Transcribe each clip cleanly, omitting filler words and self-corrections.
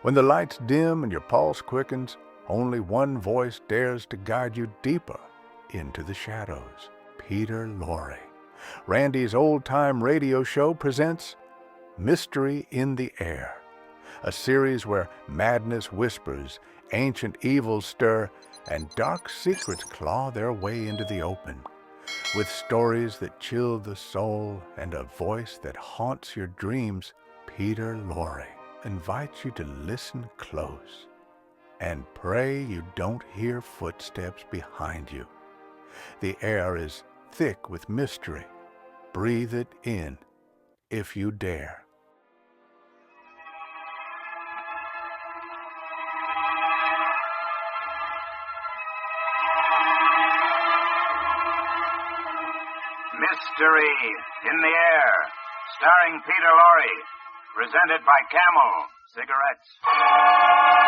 When the lights dim and your pulse quickens, only one voice dares to guide you deeper into the shadows. Peter Lorre. Randy's old-time radio show presents Mystery in the Air, a series where madness whispers, ancient evils stir, and dark secrets claw their way into the open. With stories that chill the soul and a voice that haunts your dreams, Peter Lorre invites you to listen close and pray you don't hear footsteps behind you. The air is thick with mystery. Breathe it in if you dare. Mystery in the Air, starring Peter Lorre, presented by Camel Cigarettes.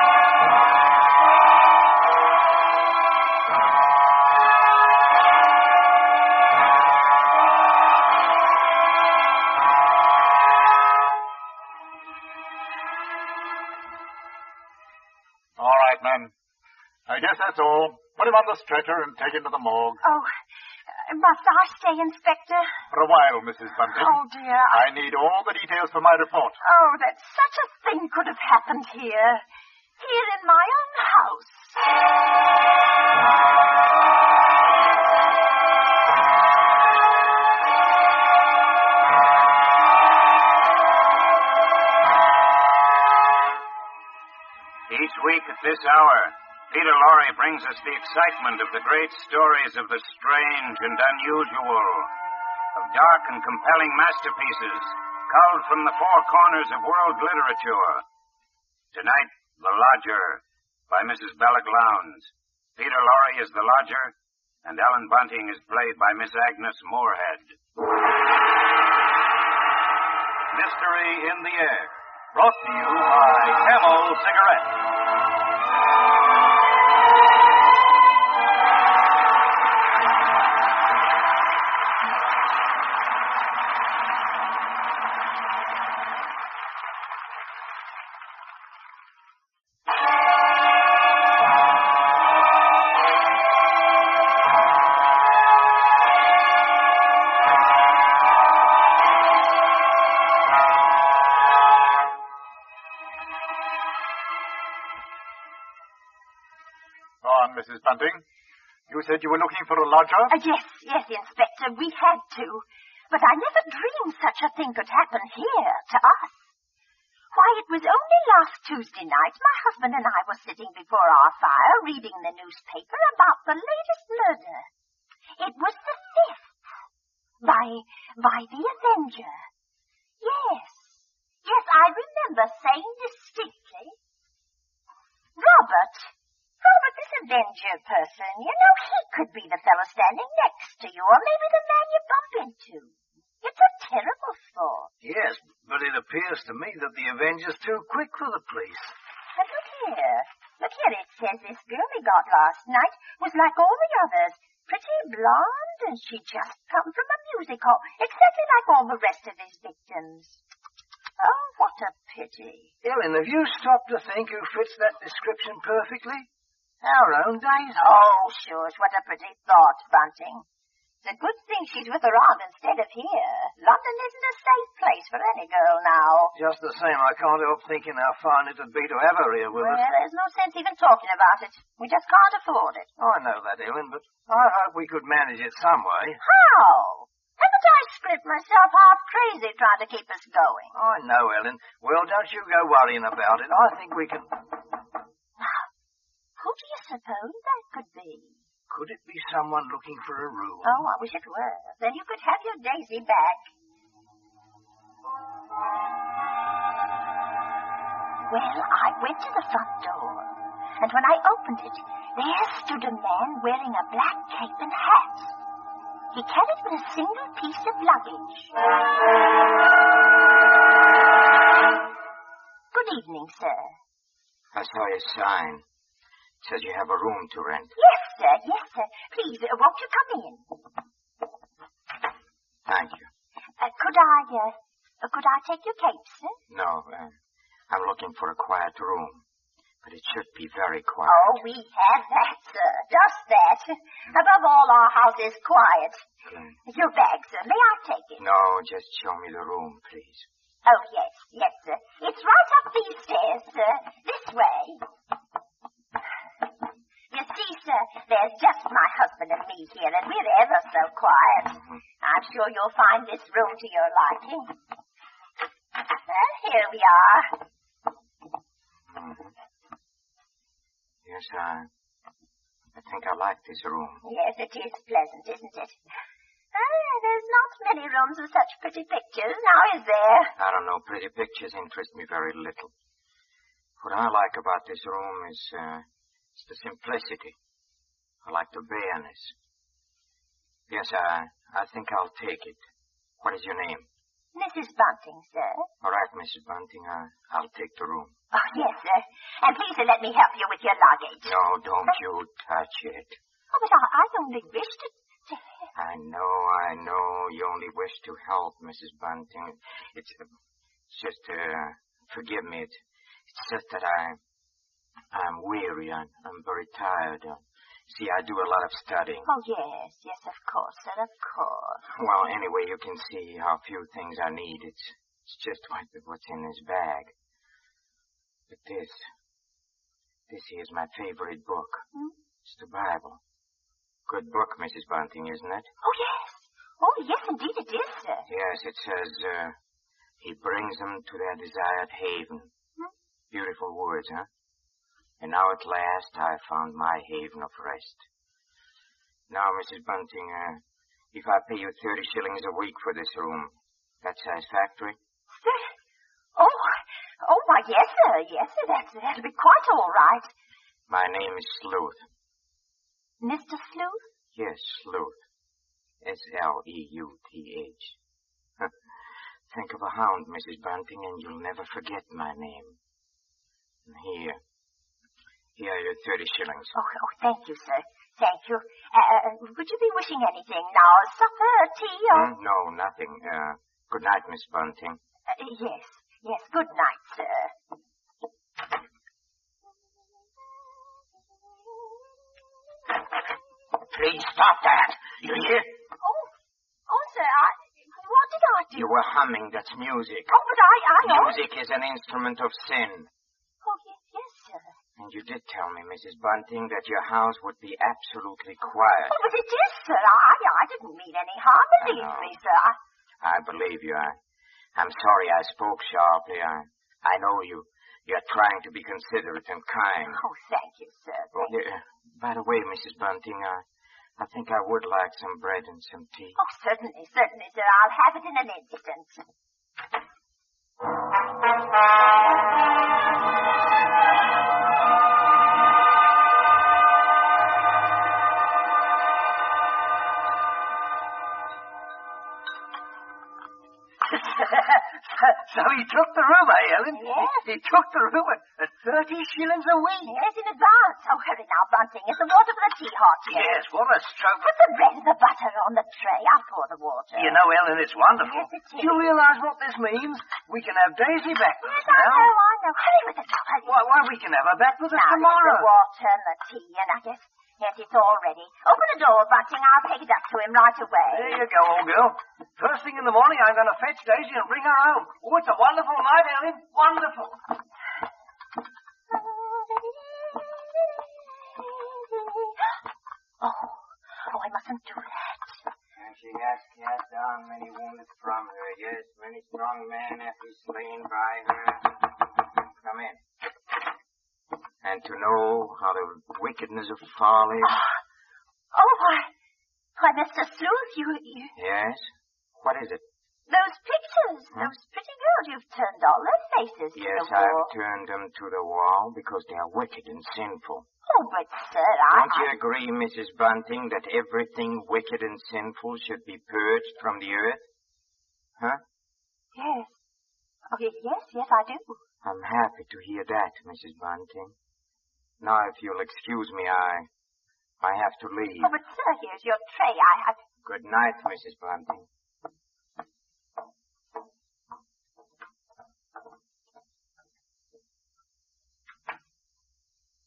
All right, men. I guess that's all. Put him on the stretcher and take him to the morgue. Oh, must I stay, Inspector? For a while, Mrs. Bunting. Oh, dear. I need all the details for my report. Oh, that such a thing could have happened here. Here in my own house. Each week at this hour, Peter Lorre brings us the excitement of the great stories of the strange and unusual, of dark and compelling masterpieces culled from the four corners of world literature. Tonight, The Lodger, by Mrs. Bella Glounds. Peter Lorre is the lodger, and Ellen Bunting is played by Miss Agnes Moorhead. Mystery in the Air, brought to you by Camel Cigarettes. Mrs. Bunting, you said you were looking for a lodger? Yes, Inspector, we had to. But I never dreamed such a thing could happen here, to us. Why, it was only last Tuesday night my husband and I were sitting before our fire reading the newspaper about the latest murder. It was the 5th. By the Avenger. Yes, I remember saying distinctly. Robert, this Avenger person, you know, he could be the fellow standing next to you, or maybe the man you bump into. It's a terrible thought. Yes, but it appears to me that the Avenger's too quick for the police. But look here, it says this girl we got last night was like all the others, pretty blonde, and she'd just come from a music hall, exactly like all the rest of his victims. Oh, what a pity. Ellen, have you stopped to think who fits that description perfectly? Our own Daisy. Oh, shush, what a pretty thought, Bunting. It's a good thing she's with her aunt instead of here. London isn't a safe place for any girl now. Just the same, I can't help thinking how fine it would be to have her here with us. Well, there's no sense even talking about it. We just can't afford it. I know that, Ellen, but I hope we could manage it some way. How? Haven't I script myself half crazy trying to keep us going? I know, Ellen. Well, don't you go worrying about it. I think we can... Who do you suppose that could be? Could it be someone looking for a room? Oh, I wish it were. Then you could have your Daisy back. Well, I went to the front door, and when I opened it, there stood a man wearing a black cape and hat. He carried but a single piece of luggage. Good evening, sir. I saw your sign. It says you have a room to rent. Yes, sir. Please, won't you come in? Thank you. Could I take your cape, sir? No, I'm looking for a quiet room. But it should be very quiet. Oh, we have that, sir. Just that. Above all, our house is quiet. Your bag, sir. May I take it? No, just show me the room, please. Oh, yes, yes, sir. It's right up these stairs, sir. This way. You see, sir, there's just my husband and me here, and we're ever so quiet. I'm sure you'll find this room to your liking. Well, here we are. Yes, I think I like this room. Yes, it is pleasant, isn't it? There's not many rooms with such pretty pictures, now is there? I don't know. Pretty pictures interest me very little. What I like about this room is the simplicity. I like the bareness. Yes, I think I'll take it. What is your name? Mrs. Bunting, sir. All right, Mrs. Bunting, I'll take the room. Oh, yes, sir. And please, sir, let me help you with your luggage. No, don't you touch it. Oh, but I only wish to help. I know. You only wish to help, Mrs. Bunting. It's just, forgive me. It's just that I'm weary. I'm very tired. See, I do a lot of studying. Oh, yes, of course, sir, of course. Well, anyway, you can see how few things I need. It's just what's in this bag. But this here's my favorite book. It's the Bible. Good book, Mrs. Bunting, isn't it? Oh, yes. Oh, yes, indeed it is, sir. Yes, it says, he brings them to their desired haven. Beautiful words, huh? And now at last I found my haven of rest. Now, Mrs. Bunting, if I pay you 30 shillings a week for this room, that's satisfactory? Oh, why, yes, sir. Yes, sir. That'll be quite all right. My name is Sleuth. Mr. Sleuth? Yes, Sleuth. Sleuth. Think of a hound, Mrs. Bunting, and you'll never forget my name. And here are your 30 shillings. Oh, thank you, sir. Thank you. Would you be wishing anything now? Supper, tea, or... No, nothing. Good night, Miss Bunting. Yes. Good night, sir. Please stop that. You hear? Oh, sir, what did I do? You were humming. That's music. Oh, but I... Music is an instrument of sin. Oh, yes, sir. And you did tell me, Mrs. Bunting, that your house would be absolutely quiet. Oh, but it is, sir. I didn't mean any harm. Believe me, sir. I believe you. I'm sorry I spoke sharply. I know you're trying to be considerate and kind. Oh, thank you, sir. By the way, Mrs. Bunting, I think I would like some bread and some tea. Oh, certainly, sir. I'll have it in an instant. So he took the room, Ellen? Yes. He took the room at 30 shillings a week. Yes, in advance. Oh, hurry now, Bunting. Is the water for the tea hot yet? Yes, what a stroke. Put the bread and the butter on the tray. I'll pour the water. You know, Ellen, it's wonderful. Yes, it is. Do you realize what this means? We can have Daisy back with us Yes, now. I know. Hurry with it now, hurry. Why, we can have her back with us Now, tomorrow. the water and the tea, and I guess... Yes, it's all ready. Open the door, Bunting. I'll take it up to him right away. There you go, old girl. First thing in the morning, I'm going to fetch Daisy and bring her home. Oh, it's a wonderful night, Ellen. Wonderful. Oh, I mustn't do that. And she has cast down many wounded from her. Yes, many strong men have been slain by her. Come in. And to know how the wickedness of folly... Oh, why, Mr. Sleuth, you... Yes? What is it? Those pictures, those pretty girls, you've turned all their faces to Yes, the wall. I've turned them to the wall because they are wicked and sinful. Oh, but, sir, Don't you agree, Mrs. Bunting, that everything wicked and sinful should be purged from the earth? Huh? Yes. Oh, yes, I do. I'm happy to hear that, Mrs. Bunting. Now, if you'll excuse me, I have to leave. Oh, but, sir, here's your tray. Good night, Mrs. Bunting.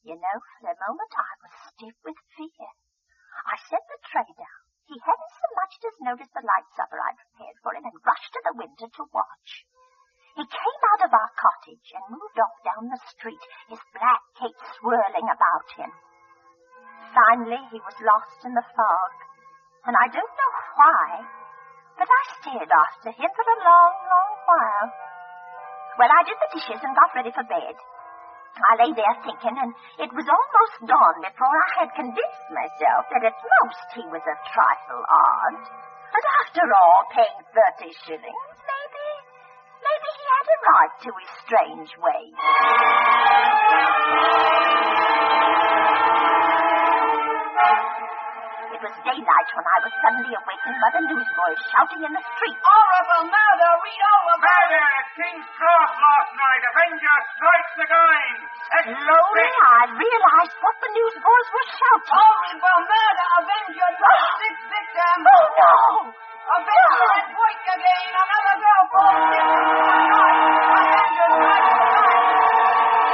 You know, for a moment I was stiff with fear. I set the tray down. He hadn't so much as noticed the light supper I'd prepared for him and rushed to the window to watch. He came out of our cottage and moved off down the street, his black cape swirling about him. Finally, he was lost in the fog, and I don't know why, but I stared after him for a long, long while. Well, I did the dishes and got ready for bed. I lay there thinking, and it was almost dawn before I had convinced myself that at most he was a trifle odd. And after all, paying 30 shillings, maybe he had a right to his strange ways. It was daylight when I was suddenly awakened by the newsboys shouting in the street. Horrible murder! Read all about Murder at King's Cross last night. Avenger strikes again. Slowly, I realized what the newsboys were shouting. Horrible murder! Avenger drops six victims! Oh, no! Avenger at work again! Another girl falls victim to a knife! Avenger strikes again!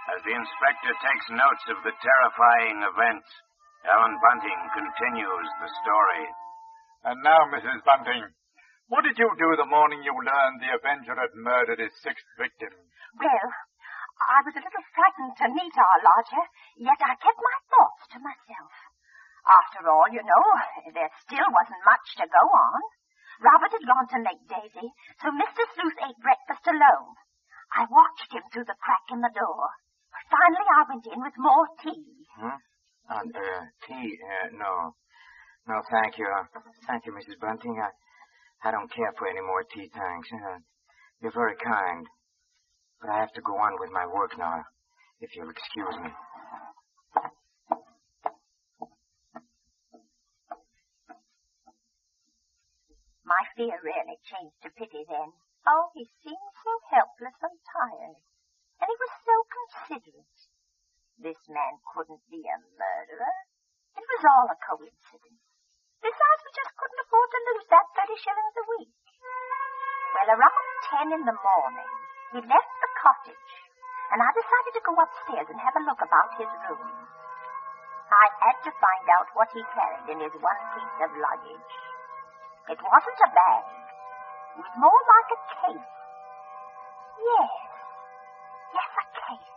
As the inspector takes notes of the terrifying event, Ellen Bunting continues the story. And now, Mrs. Bunting, what did you do the morning you learned the Avenger had murdered his sixth victim? Well, I was a little frightened to meet our lodger, yet I kept my thoughts to myself. After all, you know, there still wasn't much to go on. Robert had gone to make Daisy, so Mr. Sleuth ate breakfast alone. I watched him through the crack in the door. Finally, I went in with more tea. Tea? No. No, thank you. Thank you, Mrs. Bunting. I don't care for any more tea, thanks. You're very kind. But I have to go on with my work now, if you'll excuse me. My fear really changed to pity then. Oh, he seemed so helpless and tired. And he was so considerate. This man couldn't be a murderer. It was all a coincidence. Besides, we just couldn't afford to lose that 30 shillings a week. Well, around 10 in the morning, he left the cottage, and I decided to go upstairs and have a look about his room. I had to find out what he carried in his one piece of luggage. It wasn't a bag. It was more like a case. Yes, a case.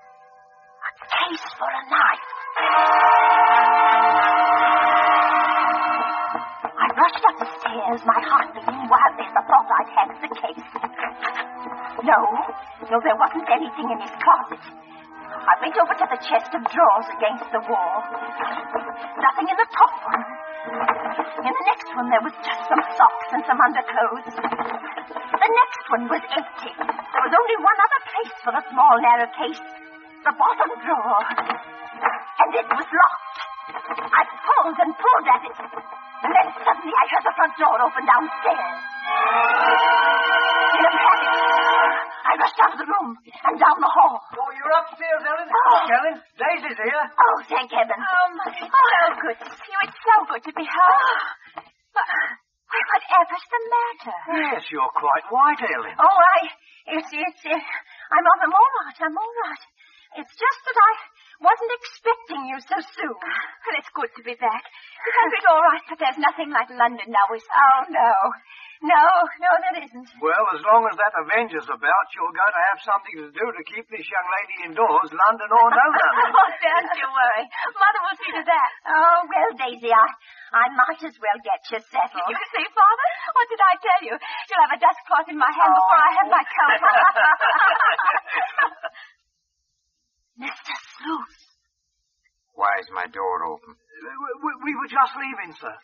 A case for a knife. I rushed up the stairs, my heart beating wildly at the thought I'd have the case. No, there wasn't anything in his closet. I went over to the chest of drawers against the wall. Nothing in the top one. In the next one, there was just some socks and some underclothes. The next one was empty. There was only one other place for the small, narrow case. The bottom drawer. And it was locked. I pulled and pulled at it. And then suddenly I heard the front door open downstairs. In a panic, I rushed out of the room and down the hall. Oh, you're upstairs, Ellen? Oh. Ellen, Daisy's here. Oh, thank heaven. It's so good to see you. It's so good to be home. Whatever's the matter? Yes, you're quite white, Ellen. Oh, I'm all right. It's just that I wasn't expecting you so soon. Well, it's good to be back. The country's all right, but there's nothing like London now, is there? Oh, no. No, there isn't. Well, as long as that Avenger's about, you're going to have something to do to keep this young lady indoors, London or no London. Oh, don't you worry. Mother will see to that. Oh, well, Daisy, I might as well get you settled. You see, Father? What did I tell you? You'll have a dust cloth in my hand before I have my coat. Mr. Sleuth. Why is my door open? We were just leaving, sir.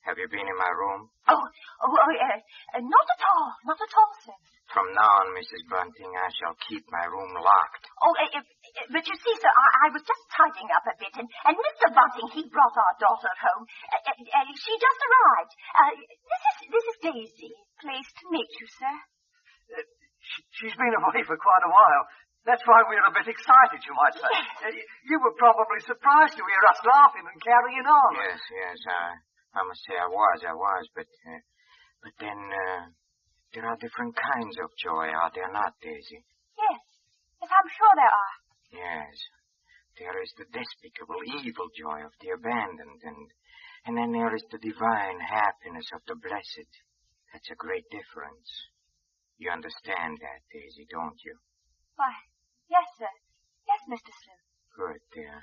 Have you been in my room? Not at all, sir. From now on, Mrs. Bunting, I shall keep my room locked. Oh, but you see, sir, I was just tidying up a bit, and Mr. Bunting, he brought our daughter home. She just arrived. This is Daisy. Pleased to meet you, sir. She's been away for quite a while. That's why we're a bit excited, you might say. You were probably surprised to hear us laughing and carrying on. Yes, I must say I was, but then, there are different kinds of joy, are there not, Daisy? Yes, I'm sure there are. Yes. There is the despicable, evil joy of the abandoned, and then there is the divine happiness of the blessed. That's a great difference. You understand that, Daisy, don't you? Why, yes, sir. Yes, Mr. Sleuth. Good, dear.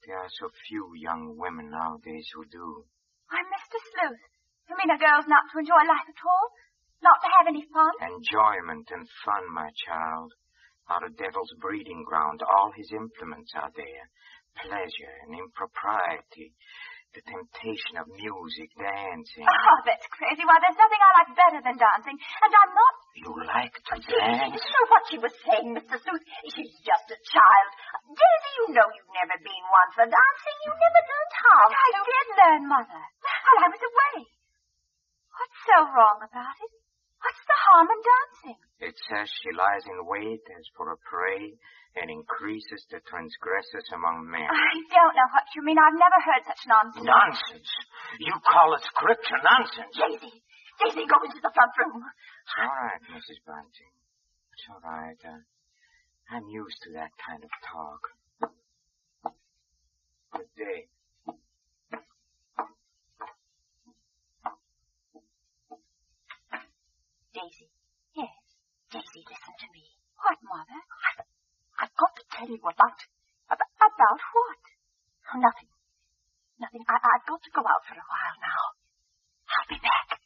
There are so few young women nowadays who do. Why, Mr. Sleuth, you mean a girl's not to enjoy life at all? Not to have any fun? Enjoyment and fun, my child, are the devil's breeding ground. All his implements are there. Pleasure and impropriety, the temptation of music, dancing. Oh, that's crazy. Why, there's nothing I like better than dancing. And I'm not... You like to dance? You know what she was saying, Mr. Sleuth? She's just a child. Daisy, you know you've never been one for dancing. You never learned how. I did learn, Mother. While I was away. What's so wrong about it? What's the harm in dancing? It says she lies in wait as for a prey and increases the transgressors among men. I don't know what you mean. I've never heard such nonsense. Nonsense? You call it scripture nonsense? Daisy, go into the front room. It's all right, Mrs. Bunting. It's all right. I'm used to that kind of talk. Good day. Daisy. Yes. Daisy, listen to me. What, Mother? I've got to tell you about what? Oh, nothing. I've got to go out for a while now. I'll be back.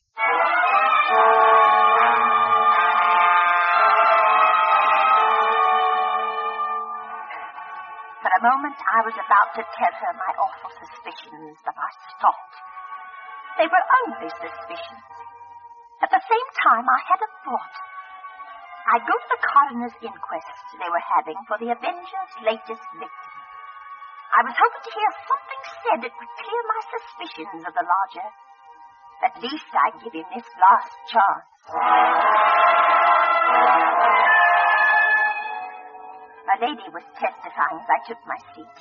For a moment, I was about to tell her my awful suspicions, but I stopped. They were only suspicions. At the same time, I had a thought. I'd go to the coroner's inquest they were having for the Avenger's latest victim. I was hoping to hear something said that would clear my suspicions of the lodger. At least I'd give him this last chance. A lady was testifying as I took my seat.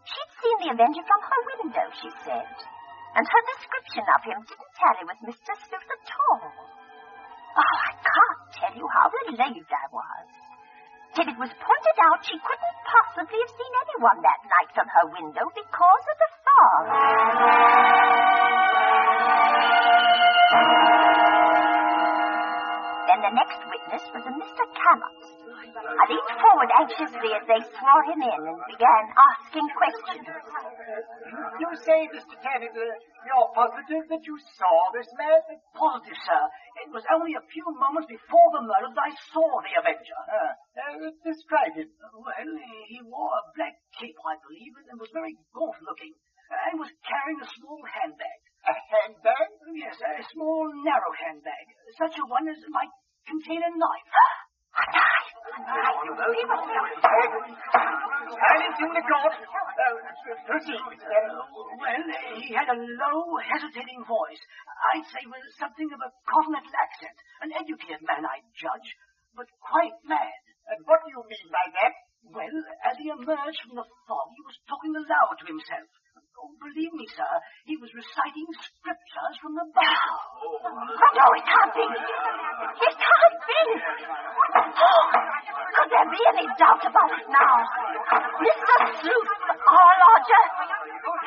She'd seen the Avenger from her window, she said, and her description of him didn't tally with Mr. Sleuth at all. Oh, I can't tell you how relieved I was. Till it was pointed out she couldn't possibly have seen anyone that night from her window because of the fog. Then the next witness was a Mr. Cannot. I leaned forward anxiously as they swore him in and began asking questions. You say, Mr. Tennant, you're positive that you saw this man? Positive, sir. It was only a few moments before the murder that I saw the Avenger. Describe him. Well, he wore a black cape, I believe, and was very gaunt-looking, and was carrying a small handbag. A handbag? Yes, a small, narrow handbag, such a one as might contain a knife. A knife? Silence in the court. Proceed. Well, he had a low, hesitating voice. I'd say with something of a continental accent. An educated man, I'd judge, but quite mad. And what do you mean by that? Well, as he emerged from the fog, he was talking aloud to himself. Oh, believe me, sir, he was reciting scriptures from the Bible. Oh, no, it can't be. It can't be. Oh, could there be any doubt about it now? Mr. Sleuth, our lodger,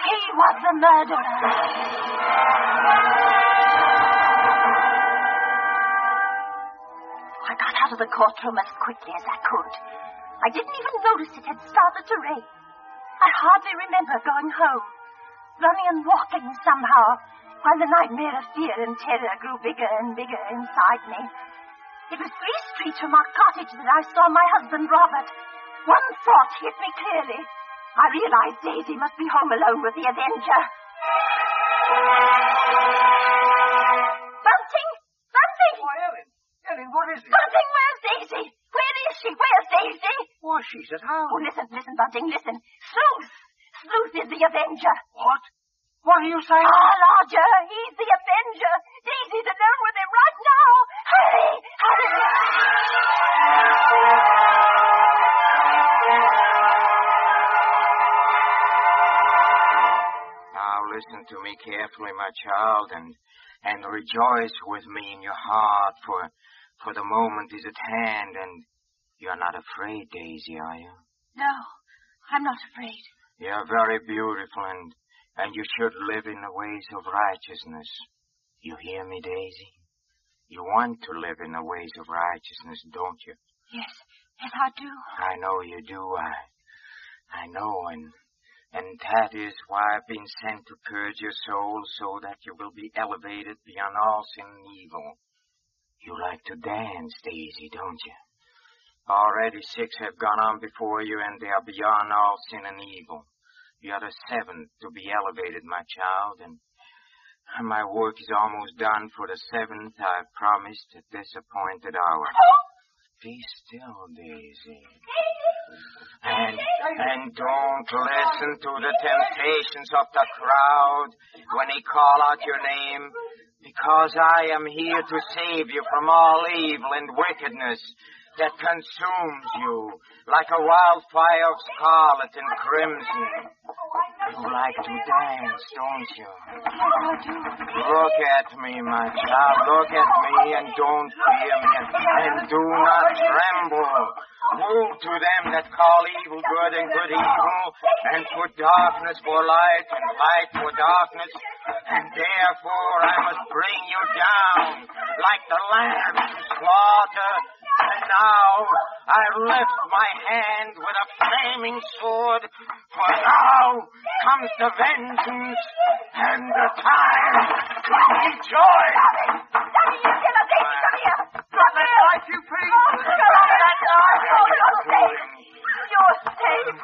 he was the murderer. I got out of the courtroom as quickly as I could. I didn't even notice it had started to rain. I hardly remember going home, running and walking somehow, while the nightmare of fear and terror grew bigger and bigger inside me. It was 3 streets from our cottage that I saw my husband, Robert. One thought hit me clearly. I realized Daisy must be home alone with the Avenger. Bunting! Bunting! Why, Ellen, Fanny, what is it? Bunting, where's Daisy? Where is she? Where's Daisy? Why, she's at home. Oh, listen, Bunting, listen. Sleuth! Sleuth is the Avenger. What? What are you saying? Ah, Lodger, he's the Avenger. Daisy's alone with him right now. Hurry! Now listen to me carefully, my child, and rejoice with me in your heart, for the moment is at hand, and you're not afraid, Daisy, are you? No, I'm not afraid. You're very beautiful, and you should live in the ways of righteousness. You hear me, Daisy? You want to live in the ways of righteousness, don't you? Yes, I do. I know you do. I know, and that is why I've been sent to purge your soul so that you will be elevated beyond all sin and evil. You like to dance, Daisy, don't you? Already 6 have gone on before you, and they are beyond all sin and evil. You are the 7th to be elevated, my child, and my work is almost done. For the 7th, I've promised at this appointed hour. Be still, Daisy. And don't listen to the temptations of the crowd when they call out your name, because I am here to save you from all evil and wickedness that consumes you like a wildfire of scarlet and crimson. You like to dance, don't you? Look at me, my child. Look at me and don't fear me. And do not tremble. Woe to them that call evil good and good evil, and put darkness for light and light for darkness. And therefore I must bring you down like the lamb to slaughter. And now I lift my hand with a flaming sword, for now comes the vengeance and the time to rejoice. Daddy, you kill her, Daisy, come here. Drop that knife, you pig! Drop that knife! You're safe. You're safe.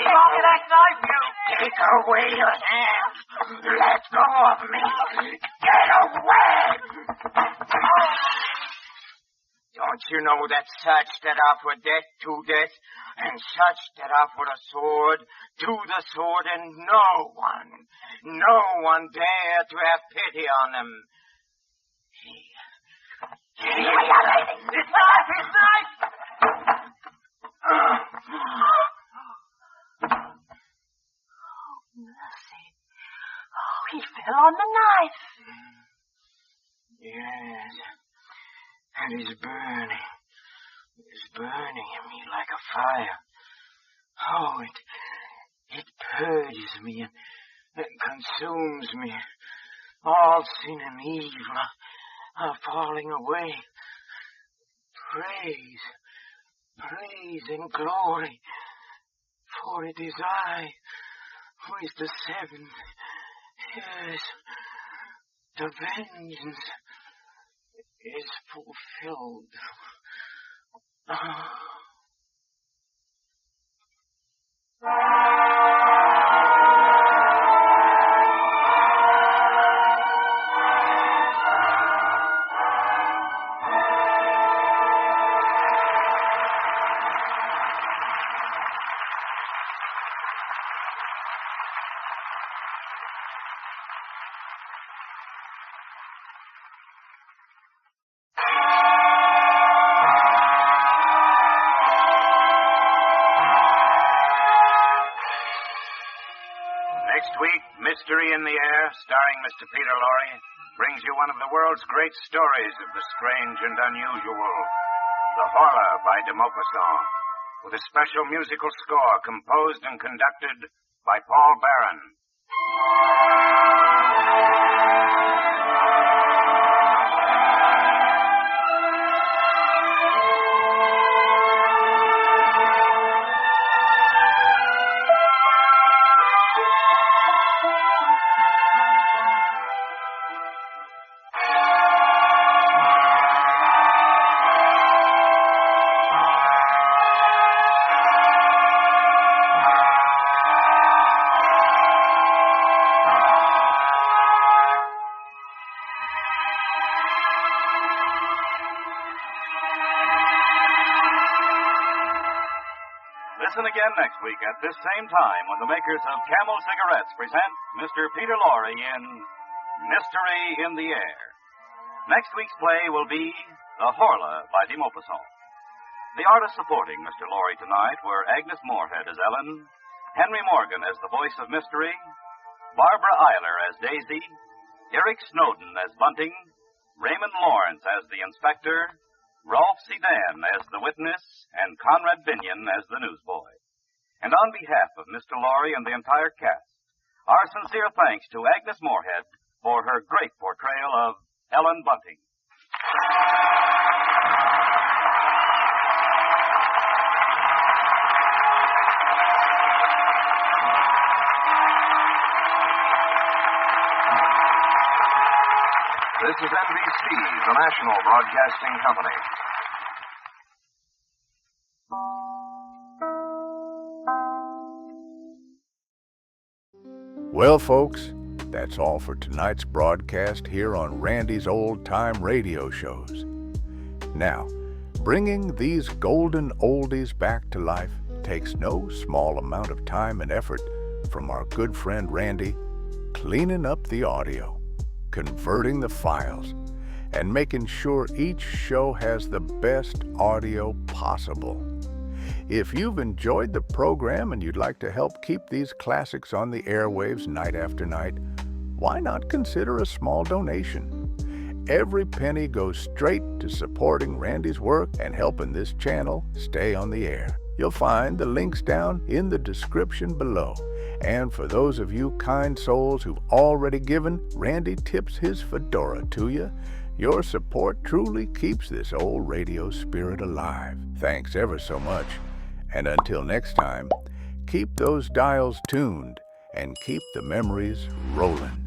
Drop that knife, you! Take away your hand. Let go of me. Get away. Don't you know that such that offer death to death, and such that offer the sword to the sword, and no one dare to have pity on them? His knife! His knife! Mercy. Oh, he fell on the knife. Yes. And he's burning. It's burning in me like a fire. Oh, it purges me and consumes me. All sin and evil are falling away. Praise and glory, for it is I who is the 7th. Yes, the vengeance is fulfilled. Next week, Mystery in the Air, starring Mr. Peter Lorre, brings you one of the world's great stories of the strange and unusual, The Horror by de Maupassant, with a special musical score composed and conducted by Paul Barron. Listen again next week at this same time when the makers of Camel cigarettes present Mr. Peter Lorre in Mystery in the Air. Next week's play will be The Horla by de Maupassant. The artists supporting Mr. Lorre tonight were Agnes Moorehead as Ellen, Henry Morgan as the voice of Mystery, Barbara Eiler as Daisy, Eric Snowden as Bunting, Raymond Lawrence as the Inspector, Rolf Sedan as the Witness, and Conrad Binion as the Newsboy. And on behalf of Mr. Lorre and the entire cast, our sincere thanks to Agnes Moorehead for her great portrayal of Ellen Bunting. This is NBC, the National Broadcasting Company. Well, folks, that's all for tonight's broadcast here on Randy's Old Time Radio Shows. Now, bringing these golden oldies back to life takes no small amount of time and effort from our good friend Randy, cleaning up the audio, converting the files, and making sure each show has the best audio possible. If you've enjoyed the program and you'd like to help keep these classics on the airwaves night after night, why not consider a small donation? Every penny goes straight to supporting Randy's work and helping this channel stay on the air. You'll find the links down in the description below. And for those of you kind souls who've already given, Randy tips his fedora to you. Your support truly keeps this old radio spirit alive. Thanks ever so much. And until next time, keep those dials tuned and keep the memories rolling.